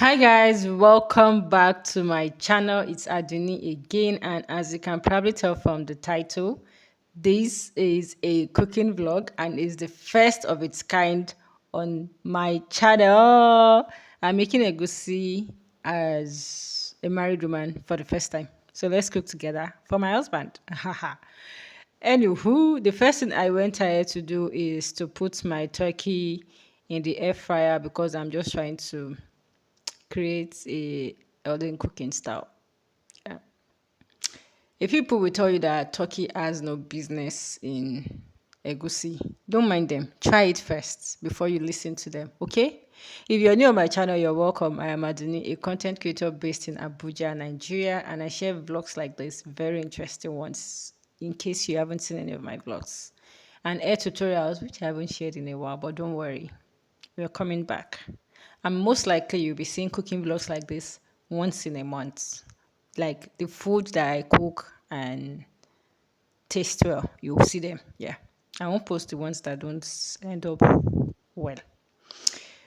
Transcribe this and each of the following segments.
Hi guys, welcome back to my channel. It's Aduni again, and as you can probably tell from the title, this is a cooking vlog and is the first of its kind on my channel. I'm making a goosey as a married woman for the first time. So let's cook together for my husband. Anywho, the first thing I went ahead to do is to put my turkey in the air fryer because I'm just trying to create a Elden cooking style. Yeah. If people will tell you that turkey has no business in Egusi, don't mind them. Try it first before you listen to them, okay? If you're new on my channel, you're welcome. I am Aduni, a content creator based in Abuja, Nigeria, and I share vlogs like this, very interesting ones, in case you haven't seen any of my vlogs. And air tutorials, which I haven't shared in a while, but don't worry, we're coming back. And most likely you'll be seeing cooking vlogs like this once in a month. Like the food that I cook and taste well, you'll see them. Yeah. I won't post the ones that don't end up well.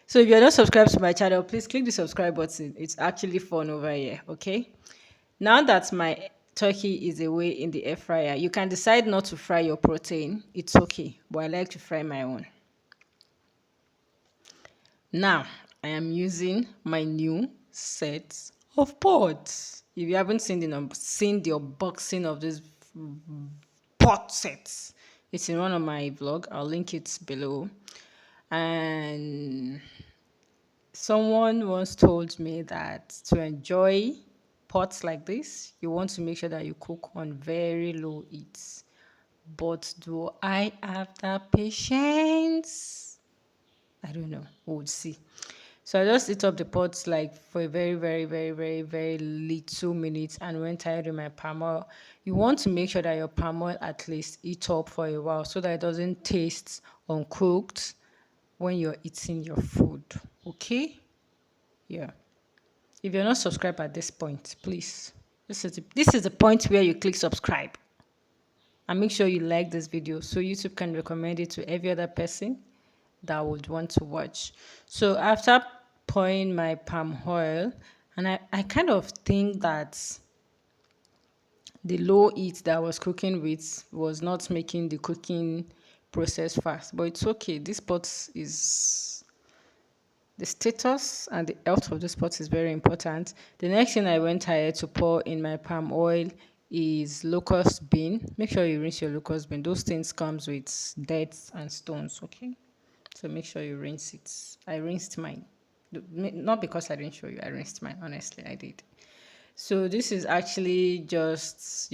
So if you're not subscribed to my channel, please click the subscribe button. It's actually fun over here. Okay. Now that my turkey is away in the air fryer, you can decide not to fry your protein. It's okay. But I like to fry my own. Now, I am using my new set of pots. If you haven't seen the unboxing of this pot set, it's in one of my vlog. I'll link it below. And someone once told me that to enjoy pots like this, you want to make sure that you cook on very low heat. But do I have that patience? I don't know. We'll see. So I just lit up the pot like for a very, very, very, very, very little minutes and went ahead with my palm oil. You want to make sure that your palm oil at least heat up for a while so that it doesn't taste uncooked when you're eating your food. Okay? Yeah. If you're not subscribed at this point, please. This is the point where you click subscribe. And make sure you like this video so YouTube can recommend it to every other person that would want to watch. So after pouring my palm oil, and I kind of think that the low heat that I was cooking with was not making the cooking process fast. But it's okay. This pot is the status and the health of this pot is very important. The next thing I went ahead to pour in my palm oil is locust bean. Make sure you rinse your locust bean. Those things comes with dirt and stones, okay? So make sure you rinse it. I rinsed mine. Not because I didn't show you, I rinsed mine. Honestly, I did. So this is actually just,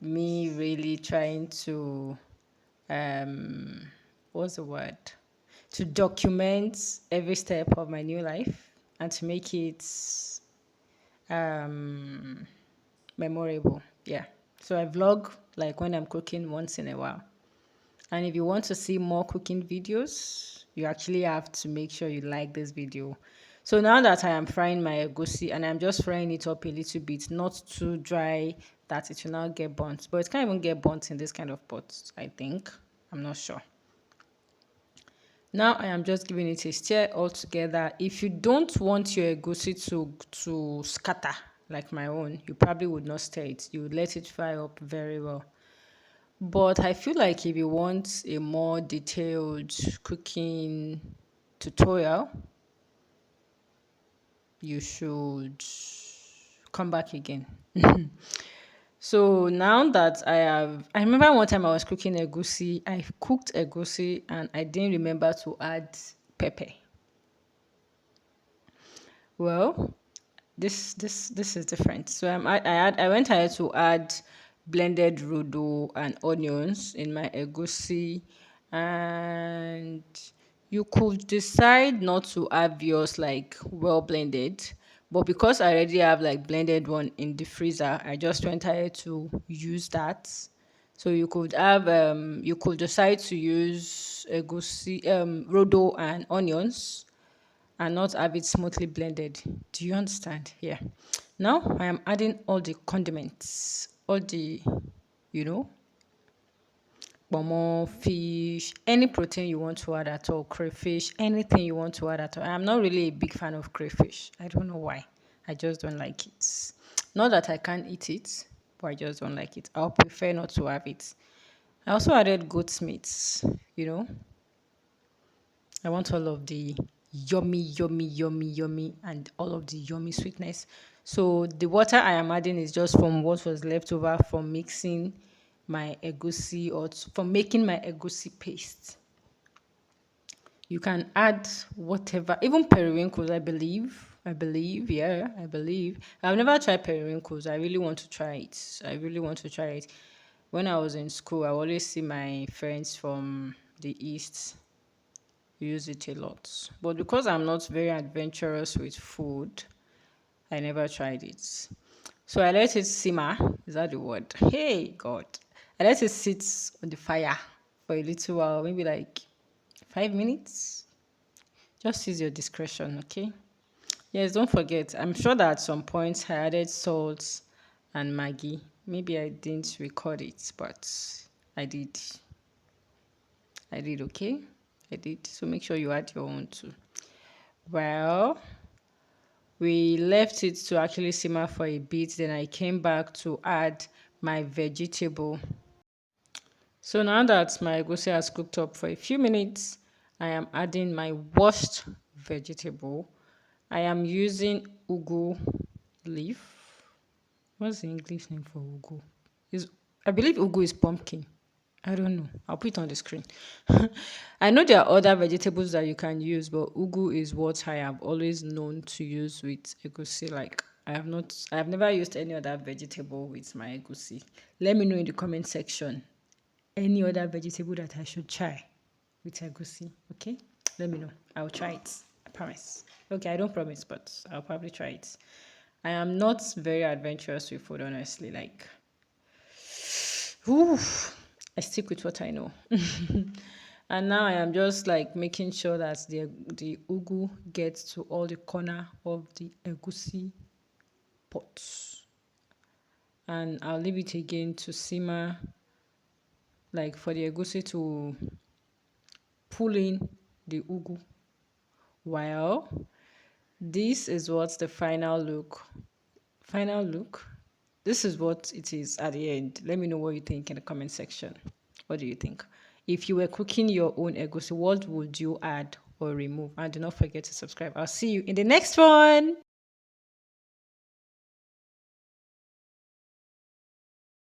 me really trying to, what's the word? To document every step of my new life and to make it um, memorable. Yeah. So I vlog like when I'm cooking once in a while. And if you want to see more cooking videos, you actually have to make sure you like this video. So now that I am frying my egusi and I'm just frying it up a little bit, not too dry that it will not get burnt. But it can't even get burnt in this kind of pot, I think. I'm not sure. Now I am just giving it a stir all together. If you don't want your egusi to scatter like my own, you probably would not stir it. You would let it fry up very well. But I feel like if you want a more detailed cooking tutorial, you should come back again. So now that I remember one time I was cooking egusi. I cooked egusi and I didn't remember to add pepper. Well, this is different. So I went ahead to add blended rodo and onions in my egusi, and you could decide not to have yours like well blended, but because I already have like blended one in the freezer, I just went ahead to use that. So you could decide to use egusi rodo and onions and not have it smoothly blended. Do you understand? Yeah. Now I am adding all the condiments, all the, you know, pomo, fish, any protein you want to add at all, crayfish, anything you want to add at all. I'm not really a big fan of crayfish. I don't know why. I just don't like it. Not that I can't eat it, but I just don't like it. I'll prefer not to have it. I also added goat's meat, you know. I want all of the yummy, yummy, yummy, yummy, and all of the yummy sweetness. So the water I am adding is just from what was left over from mixing my egusi or from making my egusi paste. You can add whatever, even periwinkles, I believe. I believe, yeah, I believe. I've never tried periwinkles. I really want to try it. I really want to try it. When I was in school, I always see my friends from the East use it a lot. But because I'm not very adventurous with food, I never tried it. So I let it simmer. Is that the word? Hey, God. I let it sit on the fire for a little while, maybe like 5 minutes. Just use your discretion, okay? Yes, don't forget. I'm sure that at some point I added salt and Maggie. Maybe I didn't record it, but I did. I did, okay? I did. So make sure you add your own too. Well, we left it to actually simmer for a bit. Then I came back to add my vegetable. So now that my egusi has cooked up for a few minutes, I am adding my washed vegetable. I am using ugu leaf. What's the English name for ugu? Is I believe ugu is pumpkin. I don't know. I'll put it on the screen. I know there are other vegetables that you can use, but ugu is what I have always known to use with egusi. Like I have never used any other vegetable with my egusi. Let me know in the comment section any other vegetable that I should try with egusi. Okay? Let me know. I'll try it. I promise. Okay, I don't promise, but I'll probably try it. I am not very adventurous with food, honestly. Like, whew, I stick with what I know. And now I am just like making sure that the ugu gets to all the corner of the egusi pot. And I'll leave it again to simmer, like for the egusi to pull in the ugu. Well, this is what's the final look. Final look. This is what it is at the end. Let me know what you think in the comment section. What do you think? If you were cooking your own egusi, what would you add or remove? And do not forget to subscribe. I'll see you in the next one.